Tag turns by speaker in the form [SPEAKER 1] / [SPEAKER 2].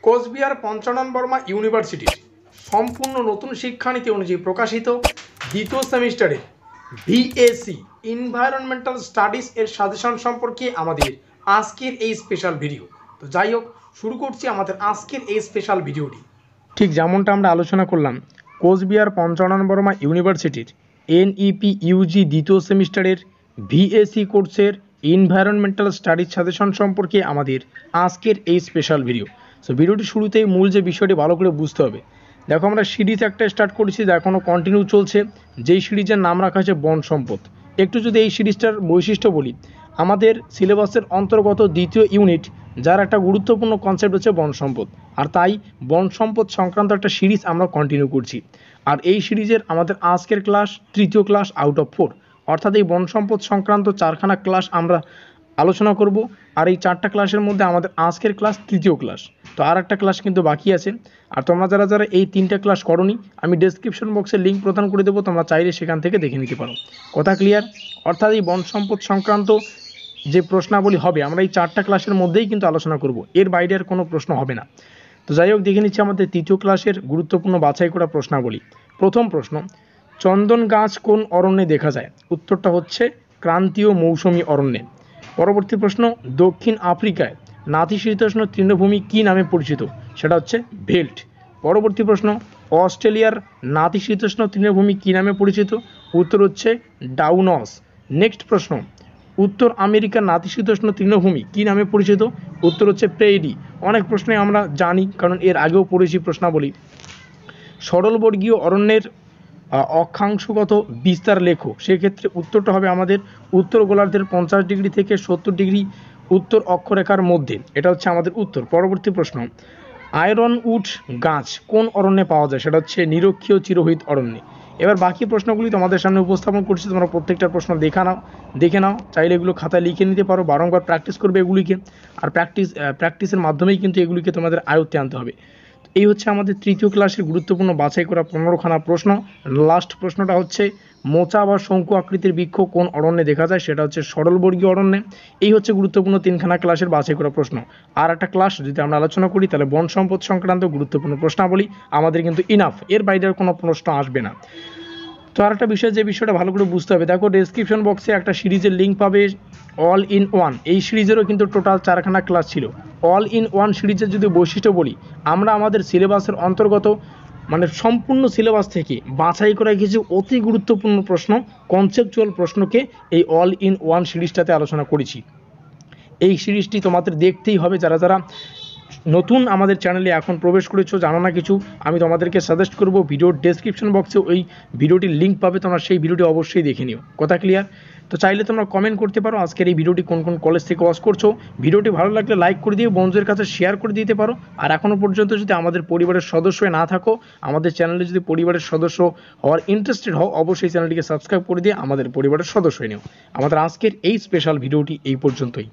[SPEAKER 1] কোচবিহার পঞ্চানন বর্মা ইউনিভার্সিটির সম্পূর্ণ নতুন শিক্ষানীতি অনুযায়ী প্রকাশিত দ্বিতীয় সেমিস্টারে ভিএসি এনভায়রনমেন্টাল স্টাডিজ এর সাজেশন সম্পর্কে আমাদের আজকের এই স্পেশাল ভিডিও। তো যাই হোক, শুরু করছি আমাদের আজকের এই স্পেশাল ভিডিওটি। ঠিক যেমনটা আমরা আলোচনা করলাম, কোচবিহার পঞ্চানন বর্মা ইউনিভার্সিটির এনইপি ইউজি দ্বিতীয় সেমিস্টারের ভিএসি কোর্সের এনভায়রনমেন্টাল স্টাডিজ সাজেশন সম্পর্কে আমাদের আজকের এই স্পেশাল ভিডিও। সো ভিডিওটি শুরুতেই মূল যে বিষয়টি ভালো করে বুঝতে হবে। দেখো, আমরা সিরিজ একটা স্টার্ট করেছি, যা এখনও কন্টিনিউ চলছে, যেই সিরিজের নাম রাখা হয়েছে বন সম্পদ। একটু যদি এই সিরিজটার বৈশিষ্ট্য বলি, আমাদের সিলেবাসের অন্তর্গত দ্বিতীয় ইউনিট, যার একটা গুরুত্বপূর্ণ কনসেপ্ট হচ্ছে বন সম্পদ, আর তাই বন সম্পদ সংক্রান্ত একটা সিরিজ আমরা কন্টিনিউ করছি। আর এই সিরিজের আমাদের আজকের ক্লাস তৃতীয় ক্লাস আউট অফ 4, অর্থাৎ এই বন সম্পদ সংক্রান্ত 4খানা ক্লাস আমরা আলোচনা করব। আর এই 4টা ক্লাসের মধ্যে আমাদের আজকের ক্লাস তৃতীয় ক্লাস, তো আর একটা ক্লাস কিন্তু বাকি আছে। আর তোমরা যারা যারা এই 3টা ক্লাস করোনি, আমি ডেসক্রিপশন বক্সে লিঙ্ক প্রদান করে দেবো, তোমরা চাইলে সেখান থেকে দেখে নিতে পারো। কথা ক্লিয়ার? অর্থাৎ এই বন সম্পদ সংক্রান্ত যে প্রশ্নাবলী হবে, আমরা এই 4টা ক্লাসের মধ্যেই কিন্তু আলোচনা করব, এর বাইরে আর কোনো প্রশ্ন হবে না। তো যাই হোক, দেখে নিচ্ছি আমাদের তৃতীয় ক্লাসের গুরুত্বপূর্ণ বাছাই করা প্রশ্নাবলী। প্রথম প্রশ্ন, চন্দন গাছ কোন অরণ্যে দেখা যায়? উত্তরটা হচ্ছে ক্রান্তীয় মৌসুমী অরণ্যে। পরবর্তী প্রশ্ন, দক্ষিণ আফ্রিকায় নাতিশীতোষ্ণ তৃণভূমি কী নামে পরিচিত? সেটা হচ্ছে ভেল্ট। পরবর্তী প্রশ্ন, অস্ট্রেলিয়ার নাতিশীতোষ্ণ তৃণভূমি কী নামে পরিচিত? উত্তর হচ্ছে ডাউনস। নেক্সট প্রশ্ন, উত্তর আমেরিকার নাতিশীতোষ্ণ তৃণভূমি কী নামে পরিচিত? উত্তর হচ্ছে প্রেইরি। অনেক প্রশ্নে আমরা জানি, কারণ এর আগেও পড়েছি প্রশ্নাবলী। সরলবর্গীয় অরণ্যের অক্ষাংশগত বিস্তার লেখো। সেক্ষেত্রে উত্তরটা হবে আমাদের উত্তর গোলার্ধের 50 ডিগ্রি থেকে 70 ডিগ্রি উত্তর অক্ষরেখার মধ্যে। এটা হচ্ছে আমাদের উত্তর। পরবর্তী প্রশ্ন, আয়রনউড গাছ কোন অরণ্যে পাওয়া যায়? সেটা হচ্ছে নিরক্ষীয় চিরহরিত অরণ্যে। এবার বাকি প্রশ্নগুলি তোমাদের সামনে উপস্থাপন করছি, তোমরা প্রত্যেকটা প্রশ্ন দেখে নাও, চাইলে এগুলো খাতায় লিখে নিতে পারো, বারংবার প্র্যাকটিস করবে এগুলিকে। আর প্র্যাকটিসের মাধ্যমেই কিন্তু এগুলিকে তোমাদের আয়ত্তে আনতে হবে। এই হচ্ছে আমাদের তৃতীয় ক্লাসের গুরুত্বপূর্ণ বাছাই করা 15খানা প্রশ্ন। লাস্ট প্রশ্নটা হচ্ছে, মোচা বা শঙ্কু আকৃতির বৃক্ষ কোন অরণ্যে দেখা যায়? সেটা হচ্ছে সরলবর্গীয় অরণ্যে। এই হচ্ছে গুরুত্বপূর্ণ 3খানা ক্লাসের বাছাই করা প্রশ্ন। আর একটা ক্লাস যদি আমরা আলোচনা করি, তাহলে বন সম্পদ সংক্রান্ত গুরুত্বপূর্ণ প্রশ্নাবলী আমাদের কিন্তু ইনাফ, এর বাইরে আর কোনো প্রশ্ন আসবে না। তো আর একটা বিষয়, যে বিষয়টা ভালো করে বুঝতে হবে, দেখো ডেসক্রিপশন বক্সে একটা সিরিজের লিঙ্ক পাবে, অল ইন ওয়ান। এই সিরিজেরও কিন্তু টোটাল 4খানা ক্লাস ছিল। অল ইন ওয়ান সিরিজের যদি বৈশিষ্ট্য বলি, আমরা আমাদের সিলেবাসের অন্তর্গত মানে সম্পূর্ণ সিলেবাস থেকে বাছাই করা কিছু অতি গুরুত্বপূর্ণ প্রশ্ন, কনসেপচুয়াল প্রশ্নকে এই অল ইন ওয়ান সিরিজটাতে আলোচনা করেছি। এই সিরিজটি তোমাদের দেখতেই হবে। যারা যারা নতুন আমাদের চ্যানেলে এখন প্রবেশ করেছো, জানো না কিছু, আমি তোমাদেরকে সাজেস্ট করব, ভিডিওর ডেসক্রিপশন বক্সে ওই ভিডিওটির লিঙ্ক পাবে, তোমরা সেই ভিডিওটি অবশ্যই দেখে নিও। কথা ক্লিয়ার? তো চাইলে তোমরা কমেন্ট করতে পারো আজকের এই ভিডিওটি কোন কোন কলেজ থেকে ওয়াচ করছো। ভিডিওটি ভালো লাগলে লাইক করে দিয়ে বন্ধুদের কাছে শেয়ার করে দিতে পারো। আর এখনও পর্যন্ত যদি আমাদের পরিবারের সদস্য না থাকো, আমাদের চ্যানেলে যদি পরিবারের সদস্য হওয়ার ইন্টারেস্টেড হও, অবশ্যই চ্যানেলটিকে সাবস্ক্রাইব করে দিয়ে আমাদের পরিবারের সদস্য হয়ে নিও। আমাদের আজকের এই স্পেশাল ভিডিওটি এই পর্যন্তই।